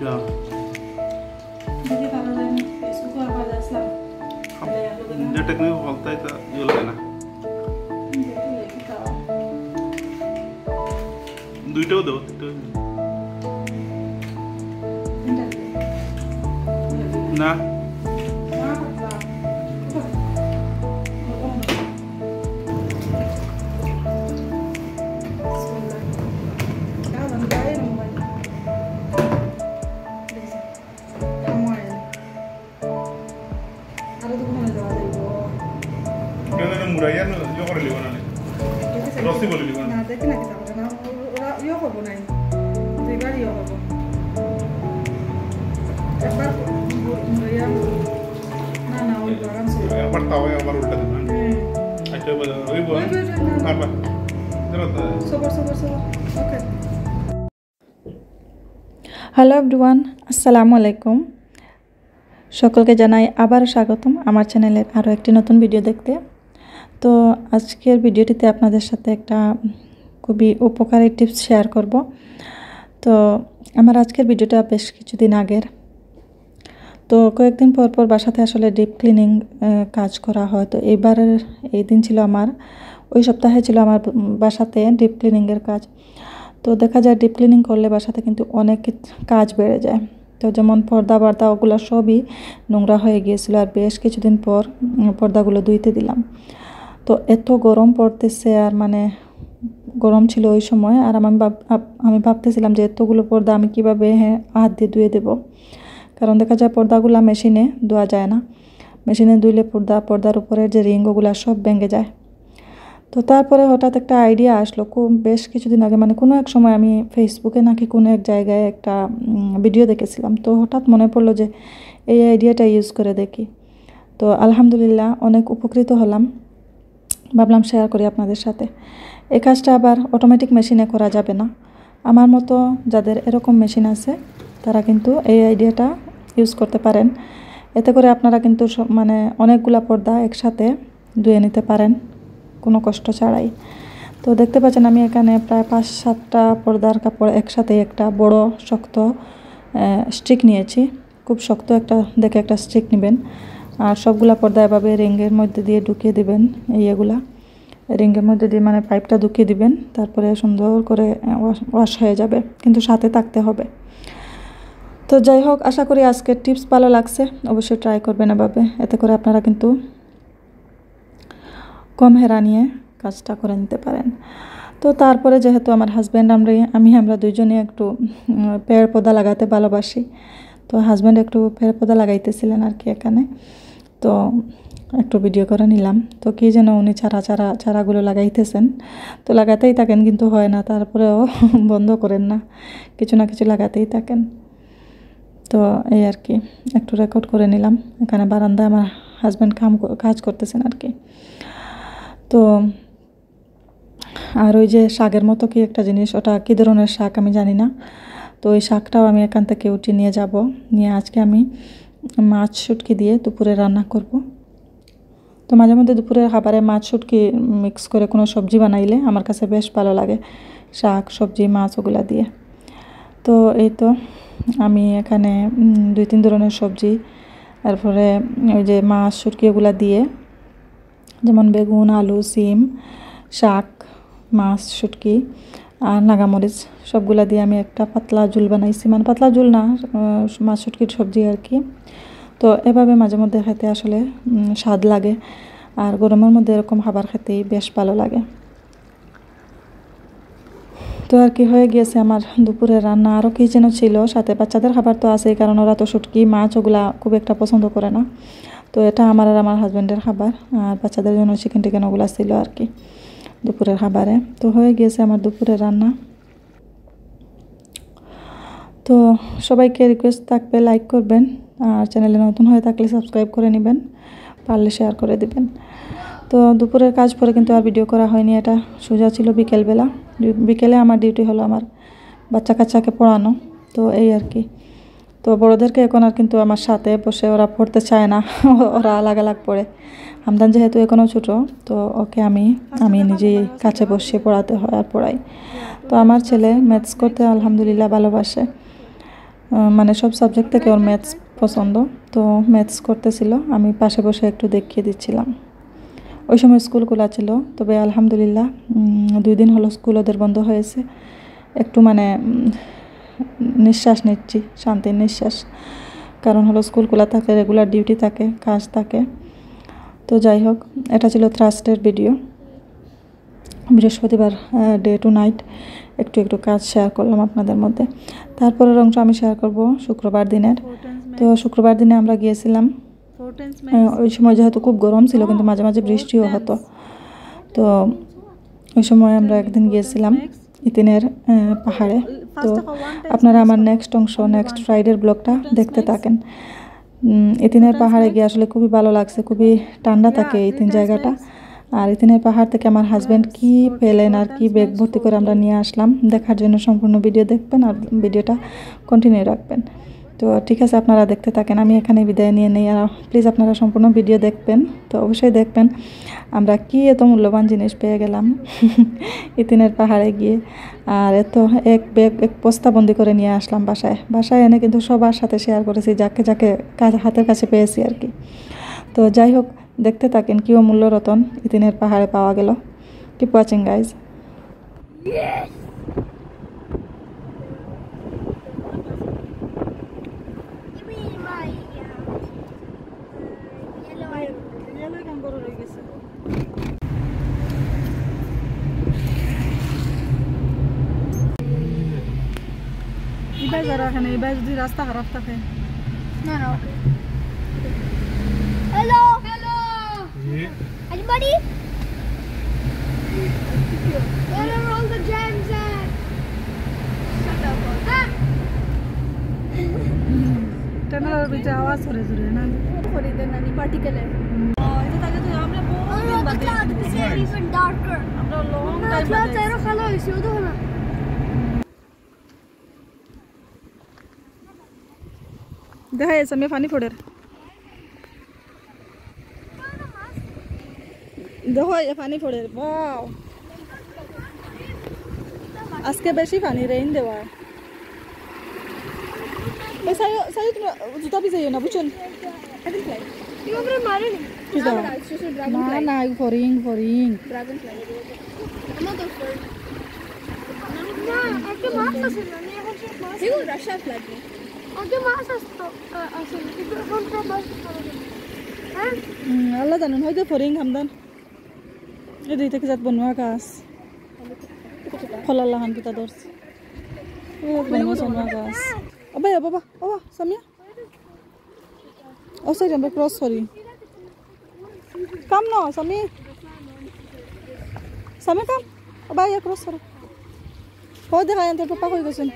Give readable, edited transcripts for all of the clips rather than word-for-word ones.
क्या যেটা তুমি বলতে এটা ইয়ে না দুইটাও দাও না মুরাইয়া ইয়ে করে লিব না রসি বলে লিব না দেখি না কি না ওরা ইয়ে করব না দুইবার ইয়ে করব একবার মুরাইয়া না ওই বাগান সে একবার তাও আবার উল্টা দেব আচ্ছা ওই বল আবার সবার ওকে হ্যালো এভরিওয়ান আসসালামু আলাইকুম সকলকে জানাই আবারও স্বাগতম আমার চ্যানেলের আরও একটি নতুন ভিডিও দেখতে। তো আজকের ভিডিওটিতে আপনাদের সাথে একটা খুবই উপকারী টিপস শেয়ার করব। তো আমার আজকের ভিডিওটা বেশ কিছুদিন আগের। তো কয়েকদিন পর পর বাসাতে আসলে ডিপ ক্লিনিং কাজ করা হয়। তো এইবারের এই দিন ছিল আমার, ওই সপ্তাহে ছিল আমার বাসাতে ডিপ ক্লিনিংয়ের কাজ। তো দেখা যায় ডিপ ক্লিনিং করলে বাসাতে কিন্তু অনেক কাজ বেড়ে যায়। তো যেমন পর্দা ওগুলো সবই নোংরা হয়ে গিয়েছিল, আর বেশ কিছুদিন পর পর্দাগুলো ধুইতে দিলাম। তো এত গরম পড়তেছে, আর মানে গরম ছিল ওই সময়, আর আমি ভাবতেছিলাম যে এতগুলো পর্দা আমি কীভাবে হাত দিয়ে ধুয়ে দেবো। কারণ দেখা যায় পর্দাগুলো মেশিনে ধোয়া যায় না, মেশিনে ধুইলে পর্দার উপরের যে রিং ওগুলো সব ভেঙে যায়। তো তারপরে হঠাৎ একটা আইডিয়া আসলো বেশ কিছুদিন আগে, মানে কোনো এক সময় আমি ফেসবুকে নাকি কোনো এক জায়গায় একটা ভিডিও দেখেছিলাম। তো হঠাৎ মনে পড়লো যে এই আইডিয়াটা ইউজ করে দেখি। তো আলহামদুলিল্লাহ অনেক উপকৃত হলাম, ভাবলাম শেয়ার করি আপনাদের সাথে। এই কাজটা আবার অটোমেটিক মেশিনে করা যাবে না। আমার মতো যাদের এরকম মেশিন আছে তারা কিন্তু এই আইডিয়াটা ইউজ করতে পারেন। এতে করে আপনারা কিন্তু মানে অনেকগুলা পর্দা একসাথে ধুয়ে নিতে পারেন কোনো কষ্ট ছাড়াই। তো দেখতে পাচ্ছেন আমি এখানে প্রায় 5-7টা পর্দার কাপড় একসাথে একটা বড় শক্ত স্টিক নিয়েছি। খুব শক্ত একটা স্টিক নেবেন, আর সবগুলা পর্দা এভাবে রিংয়ের মধ্যে দিয়ে ঢুকিয়ে দিবেন। এইগুলা রিংয়ের মধ্যে দিয়ে মানে পাইপটা ঢুকিয়ে দিবেন, তারপরে সুন্দর করে ওয়াশ হয়ে যাবে, কিন্তু সাথে থাকতে হবে। তো যাই হোক, আশা করি আজকের টিপস ভালো লাগছে, অবশ্যই ট্রাই করবেন এভাবে। এতে করে আপনারা কিন্তু কম হেরা নিয়ে কাজটা করে নিতে পারেন। তো তারপরে যেহেতু আমার হাজব্যান্ড আমরা দুইজনে একটু পেড় পৌধা লাগাতে ভালোবাসি। তো হাজব্যান্ড একটু পেড় পৌধা লাগাইতেছিলেন আর কি এখানে। তো একটু ভিডিও করে নিলাম। তো কি যেন উনি চারাগুলো লাগাইতেছেন। তো লাগাতেই থাকেন, কিন্তু হয় না, তারপরেও বন্ধ করেন না, কিছু না কিছু লাগাতেই থাকেন। তো এই আর কি একটু রেকর্ড করে নিলাম। এখানে বারান্দায় আমার হাজব্যান্ড কাজ করতেছেন আর কি। তো আর ওই যে শাকের মতো কি একটা জিনিস, ওটা কী ধরনের শাক আমি জানি না। তো ওই শাকটাও আমি এখান থেকে উঠিয়ে নিয়ে যাব, নিয়ে আজকে আমি মাছ শুটকি দিয়ে দুপুরে রান্না করব। তো মাঝে মধ্যে দুপুরের খাবারে মাছ শুটকি মিক্স করে কোনো সবজি বানাইলে আমার কাছে বেশ ভালো লাগে, শাক সবজি মাছ ওগুলা দিয়ে। তো এই তো আমি এখানে 2-3 ধরনের সবজি, তারপরে ওই যে মাছ শুটকি ওগুলা দিয়ে, যেমন বেগুন, আলু, সিম, শাক, মাছ শুটকি আর নাগামরিচ সবগুলা দিয়ে আমি একটা পাতলা ঝোল বানাইছি। মানে পাতলা ঝোল না, মাছ শুটকির সবজি আর কি। তো এভাবে মাঝে মধ্যে খেতে আসলে স্বাদ লাগে, আর গরমের মধ্যে এরকম খাবার খেতেই বেশ ভালো লাগে। তো আর কি হয়ে গিয়েছে আমার দুপুরের রান্না। আরও কী যেন ছিল সাথে, বাচ্চাদের খাবার তো আছেই, কারণ ওরা তো শুটকি মাছ ওগুলা খুব একটা পছন্দ করে না। তো এটা আমার আর আমার হাজব্যান্ডের খাবার, আর বাচ্চাদের জন্য চিকেন টিকেন ওগুলো ছিল আর কি দুপুরের খাবারে। তো হয়ে গিয়েছে আমার দুপুরের রান্না। তো সবাইকে রিকোয়েস্ট থাকবে লাইক করবেন, আর চ্যানেলে নতুন হয়ে থাকলে সাবস্ক্রাইব করে নেবেন, পারলে শেয়ার করে দিবেন। তো দুপুরের কাজ পরে কিন্তু আর ভিডিও করা হয়নি, এটা সোজা ছিল বিকেলবেলা। বিকেলে আমার ডিউটি হলো আমার বাচ্চা কাচ্চাকে পড়ানো। তো এই আর কি। তো বড়োদেরকে এখন আর কিন্তু আমার সাথে বসে ওরা পড়তে চায় না, ওরা আলাগ পড়ে। হামদান যেহেতু এখনও ছোটো, তো ওকে আমি নিজেই কাছে বসে পড়াতে হয় আর পড়াই। তো আমার ছেলে ম্যাথস করতে আলহামদুলিল্লাহ ভালোবাসে, মানে সব সাবজেক্ট থেকে ওর ম্যাথস পছন্দ, তো ম্যাথস করতেছিল, আমি পাশে বসে একটু দেখিয়ে দিচ্ছিলাম। ওই সময় স্কুল খোলা ছিল, তবে আলহামদুলিল্লাহ 2 দিন হলো স্কুল ওদের বন্ধ হয়েছে। একটু মানে নিঃশ্বাস নিচ্ছি, শান্তির নিঃশ্বাস, কারণ হলো স্কুল খোলা থাকে, রেগুলার ডিউটি থাকে, কাজ থাকে। তো যাই হোক, এটা ছিল থার্সডের ভিডিও, বৃহস্পতিবার ডে টু নাইট একটু একটু কাজ শেয়ার করলাম আপনাদের মধ্যে। তারপরের অংশ আমি শেয়ার করব শুক্রবার দিনের। তো শুক্রবার দিনে আমরা গিয়েছিলাম, ওই সময় যেহেতু খুব গরম ছিল, কিন্তু মাঝে মাঝে বৃষ্টিও হতো। তো ওই সময় আমরা একদিন গিয়েছিলাম ইতিনের পাহাড়ে। তো আপনারা আমার নেক্সট অংশ, নেক্সট ফ্রাইডের ব্লগটা দেখতে থাকেন। ইতিনের পাহাড়ে গিয়ে আসলে খুবই ভালো লাগছে, খুবই ঠান্ডা থাকে ইতিন জায়গাটা। আর ইতিনের পাহাড় থেকে আমার হাজব্যান্ড কি পেলেন আর কি ব্যাগ ভর্তি করে আমরা নিয়ে আসলাম, দেখার জন্য সম্পূর্ণ ভিডিও দেখবেন আর ভিডিওটা কন্টিনিউ রাখবেন। তো ঠিক আছে, আপনারা দেখতে থাকেন, আমি এখানে বিদায় নিয়ে নেই। আর প্লিজ আপনারা সম্পূর্ণ ভিডিও দেখবেন, তো অবশ্যই দেখবেন আমরা কি এত মূল্যবান জিনিস পেয়ে গেলাম ইতিনের পাহাড়ে গিয়ে। আর এত এক ব্যাগ এক বস্তাবন্দি করে নিয়ে আসলাম বাসায় এনে কিন্তু সবার সাথে শেয়ার করেছি, যাকে যাকে হাতের কাছে পেয়েছি আর কি। তো যাই হোক, দেখতে থাকেন কি অমূল্য রতন ইতিনের পাহাড়ে পাওয়া গেল। Keep watching guys. এবার যারা এখানে, এবার যদি রাস্তা খারাপ থাকে No, no. Hello. Hello. Anybody? Where are all the gems at? Shut up. Ah. Tunnel बीच आवाज करे जुरे ना खरीदे नानी particular. এটা তাকে তো আমরা বহুত দিন বাদে It's even darker. আমরা long No, time clouds are hello. You see that? দেখা যাচ্ছে আমি পানি ফোড়ের দেখো এই পানি ফোড়ের ওয়াও, আজকে বেশি পানি রেইন দেওয়া। এই সাইও তুমি জুতা ভিজাইও না বুঝছেন। You want to marry me? না না foreign Dragonfly. Another bird. No, anche massa se non è anche Sì, un Russia flag. Anche massa sto. Assolutamente. Non trovo আল্লাহ জানেন, হয়তো ফরিং হামদান এদিক থেকে যাত বনোয়া গাছ ফলাল্লাহান কিতা ধরছে বনোয়া গাছ। বাবা বাবা বাবা সামিয়া ও সাইড আমরা ক্রস করি কাম ন সামি কাম বাবা ইয়া ক্রস করো। ও দেখা তোর পাপা কই গেছেন।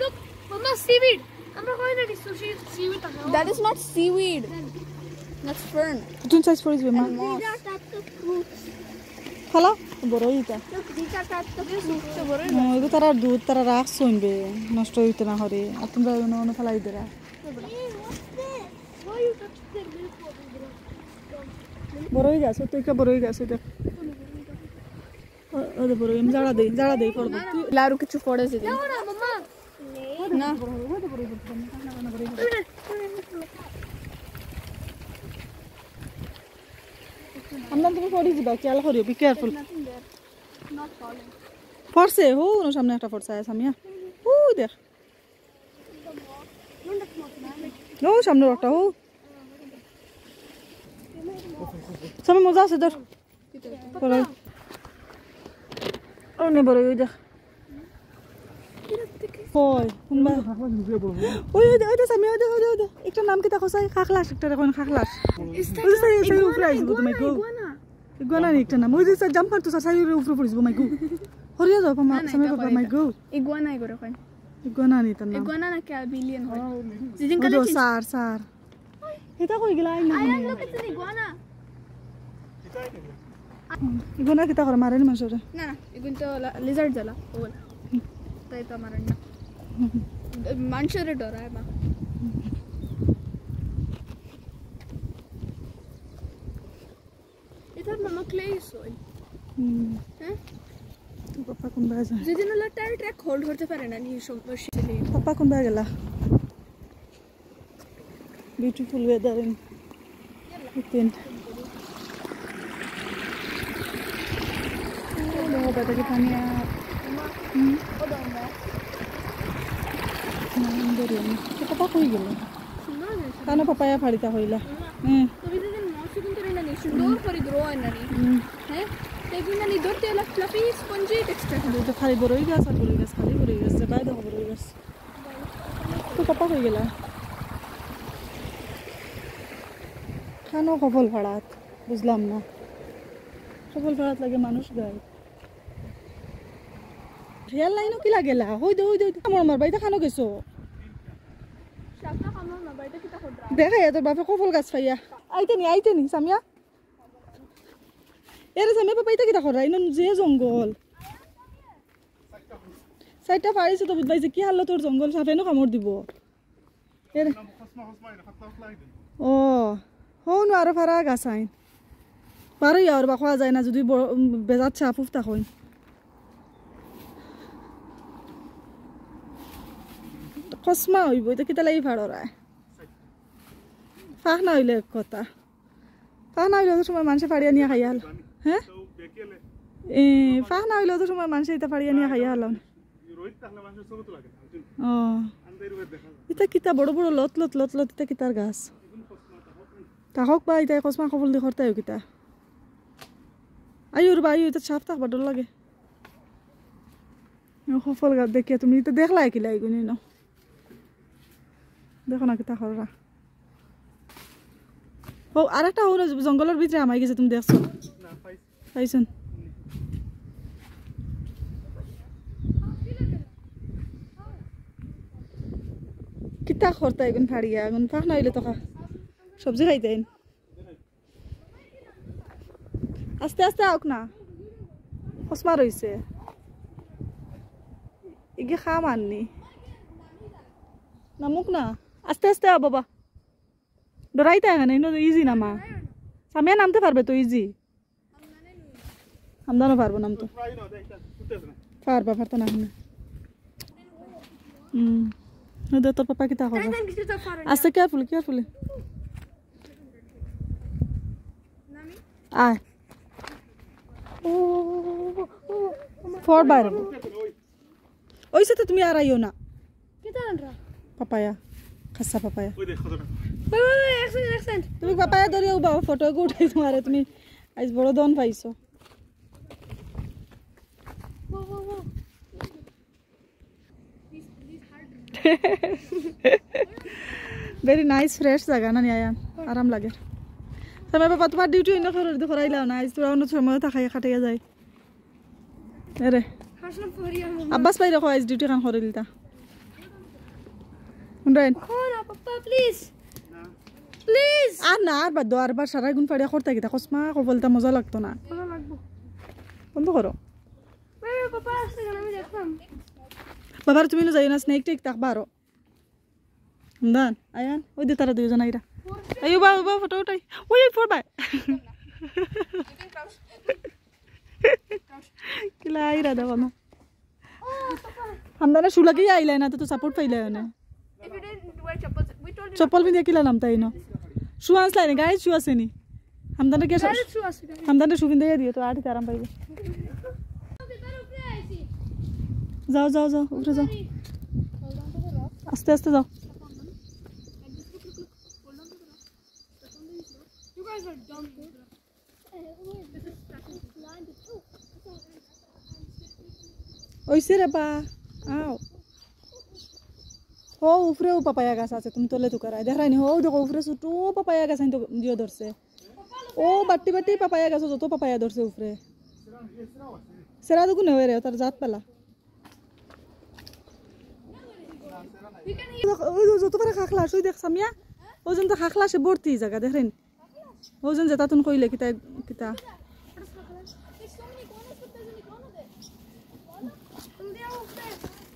Look, Mama, seaweed. I'm not going to sushi seaweed. That is not seaweed. That's fern. তুই সাইজ পড়িস মা These are types of fruits. খালা বড় ইটা Look, these are types of fruits. এগো তারা দুধ তারা রাখ শুনবে নষ্ট হইতে না হরে, আর তোমরা অন্য ফেলাই দেরা। Hey, what's this? Why you touching the milk water? বড়ই গাছ তো একটা বড়ই গাছ দেখ ওদের বড়ই আমি জাড়া দেই পড়বো Laru kichu photos idi. No, no, Mama. Na. আমরা তুমি পড়ি যাবা, খেয়াল করিও, be careful. Nothing there. Not falling. পড়ছে হো না সামনে একটা পড়ছে আছে সামিয়া, ও দেখ ও সামনে একটা ও সামনে মজা আছে ধর পড়াই ও নে বড় ওই দেখ ওই কোনবা ওই ওই সামনে ওই ওই একটা নাম কি তা কসাই খাখলাস, একটা কোন খাখলাস ওই সাই সাই উপরে আইবো তুমি গো ইগুয়ানা নি একটা নাম ওই যে জাম্প করতো সাই উপরে পড়িস মাই গো হরিয়া যাও পামা সামনে পাপা মাই গো Iguana igoro koy. ইগুয়ানা নি তা নাম Iguana na kya billion hoy. Jijin ওই kala তো সার এটা কই গেলা আই না Ayan, look, it's an iguana. Iguana কিতা করে মারেনি মানুষরে Na na, igun to lizard jala. Ol. Tai to maranna. Manshore dora hai ma. It's Mama clay soil. তো পাপা কোন বাজা Jijin la tire track hold korte pare na ni সমস্যা পাপা কোন by গেলা beautiful weather in weekend দেখো বেটা কি পানি পাপা কই গেল কেন পাপায়া ফাড়িতা হইলা সুন্দর করে গ্রো হয় না হ্যাঁ দেখবি না ধরতে এলা ফ্লাফি স্পঞ্জি টেক্সচার তো খালি বড়ই গাছ আর বড়ই গাছ খালি বড়ই গাছ যে বাইরে বড়ই গাছ তো পাপা কই গেলা খানো কবল ভাড়াত বুঝলাম না কবল ভাড়াত লাগে মানুষ গায় খেয়াল লাইনো কি লাগেলা হই দে আমার বাড়িতে খানো গেছো শাপলা খানো না বাইটা কিটা খোদ্রা দেখা তোর বাপে কবল গাছ পাইয়া আইতে নি সামিয়া এর সামিয়া পাপাইতে কিটা খরা ইন যে জঙ্গল সাইডটা ফাড়িছে তো বুঝবাইছে কি হাল্লো তোর জঙ্গল সাফেনো কামড় দিব এর ও হন আর ফারা গাছ আইন পারই আর বা খাওয়া যায় না যদি বেজাত চা ফুফতা হইন কসমা হইব এটা কিতা লাগি ফাড়রায় ফাঁক না হইলে এক কথা ফাঁক না হইলে তো সময় মানুষে ফাড়িয়া নিয়ে খাইয়া হল হ্যাঁ ফাঁক না হইলে তো সময় মানুষে এটা ফাড়িয়া নিয়ে খাইয়া হলাম ও এটা কিতা বড় বড় লত এটা কিতার গাছ তাহক বা এটা কসমা খবল দি খরতাই কিতা আইর বা এটা সাপ থাকবা ডর লাগে সফল গাছ দেখিয়া তুমি এটা দেখলা কিলা এগুনি ন দেখো না কিতা খররা ও আর একটা হো জঙ্গলের ভিতরে আমাই গেছে তুমি দেখছো পাইছন কিতা খরতা এগুন ফাড়িয়া এগুন ফাঁক না হইলে তো সবজি খাইতেন আস্তে আস্তে আওক না কসমা রইছে ইগে খাম আননি নামুক না আস্তে আস্তে আও বাবা ডরাইতে এখানে ইজি নামা সামিয়া নামতে পারবে তো ইজি আমদানো পারবো নাম তো পারতো না তোর পাপা কিতা করবো আস্তে কেয়ারফুলি আয় ফর বাইরে ওইসে তো তুমি আর আইও না পাপায়া খাসা পাপায়া তুমি পাপায়া ধরিও বাবা ফটো উঠাই তোমারে তুমি আজ বড় দন পাইছো ভেরি নাইস ফ্রেশ জায়গা না নিয়ে আরাম লাগে তুমি বাবা তোমার ডিউটি অন্য করাইলাও না আজ তোরা অন্য সময় থাকাই খাটাইয়া যায় রে আব্বাস পাই রাখো আজ ডিউটি কাম করিল তা উন্ডাইন প্লিজ আর না আর বাদ আর বার সারা গুণ ফাড়িয়া করতে গিতা কসমা কবলতা মজা লাগতো না বন্ধ করো বাবার তুমি যাই না স্নেক টেক থাকবা আরো দান আয়ান ওই দে তারা দুইজন আইরা আইও বাবা ফটো উঠাই ওই ফোর বাই কিলা আইরা দেখো না আমরা শুলাকি আইলাই না তো সাপোর্ট পাইলাই না চপ্পল পিন্ধিয়া কিলা নাম তাই ন শু আসলাই নি গায়ে শু আছে নি হামদানে কে হামদানে শু পিন্ধিয়া দিও তো আড়িতে আরাম পাইবে যাও উপরে যাও আস্তে আস্তে যাও ওইসে রে বা আও ও উপরেও পাপায়া গাছ আছে তুমি তোলে তো করাই দেখাইনি ও দেখো উপরে ছোট পাপায়া গাছ তো দিও ধরছে ও বাটি পাপায়া গাছ যত পাপায়া ধরছে উপরে সেরা তো কোনে হয়ে রে তার জাত পালা যত পারে খাখলা শুই দেখ সামিয়া ওজন তো খাখলা সে ভর্তি জায়গা দেখেন ওজন যেটা তুমি কইলে কিতা কিতা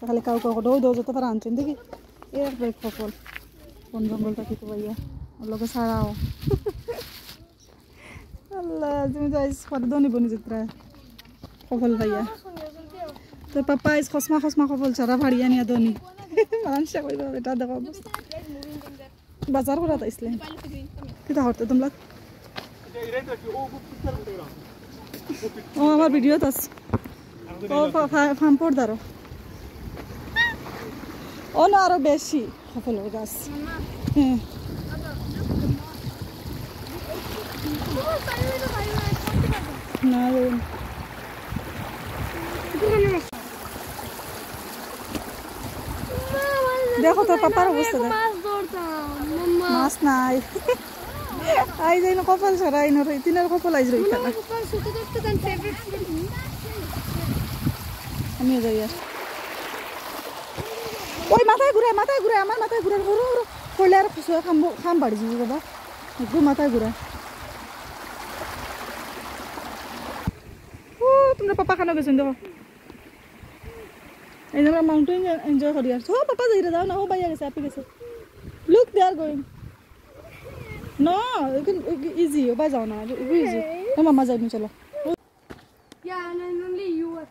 তাহলে কাউ দৌ যত পারে আনছেন দেখি এক ব্রেক ফল কোন জঙ্গলটা কি তো ভাইয়া ওর লোকে ছাড়াও আল্লাহ তুমি তো আজ ফটো দনি বনি যেতে সফল ভাইয়া তোর পাপা আজ খসমা খফল ছাড়া ভাড়িয়া নিয়া দনি মানুষে কইব এটা দেখো বাজার করা তাইছলে কিতা হরতে তোমরা ও আমার ভিডিওত আছে ও ফাম্পর দারো ও না আরো বেশি সফলের গাছ হ্যাঁ না দেখো তোর পাপার অবস্থা দেখ মাছ নাই আই যাই না কপাল সরাই না রই তিনের কপাল আইজ রই থাকা আমিও যাই আর ওই মাথায় ঘুরে আমার মাথায় ঘুরে ঘুরো পড়লে আর খুশি খাম বাড়ি যাবো বাবা একটু মাথায় ঘুরে ও তোমরা পাপা খানো গেছেন দেখো এই যে মাউন্টেন এনজয় করি আর ও পাপা যাই রে যাও না ও বাইয়া গেছে আপনি গেছে look they are going no easy ও বাই যাও না ইজি ও মামা যাই চলো Yeah, and only you are.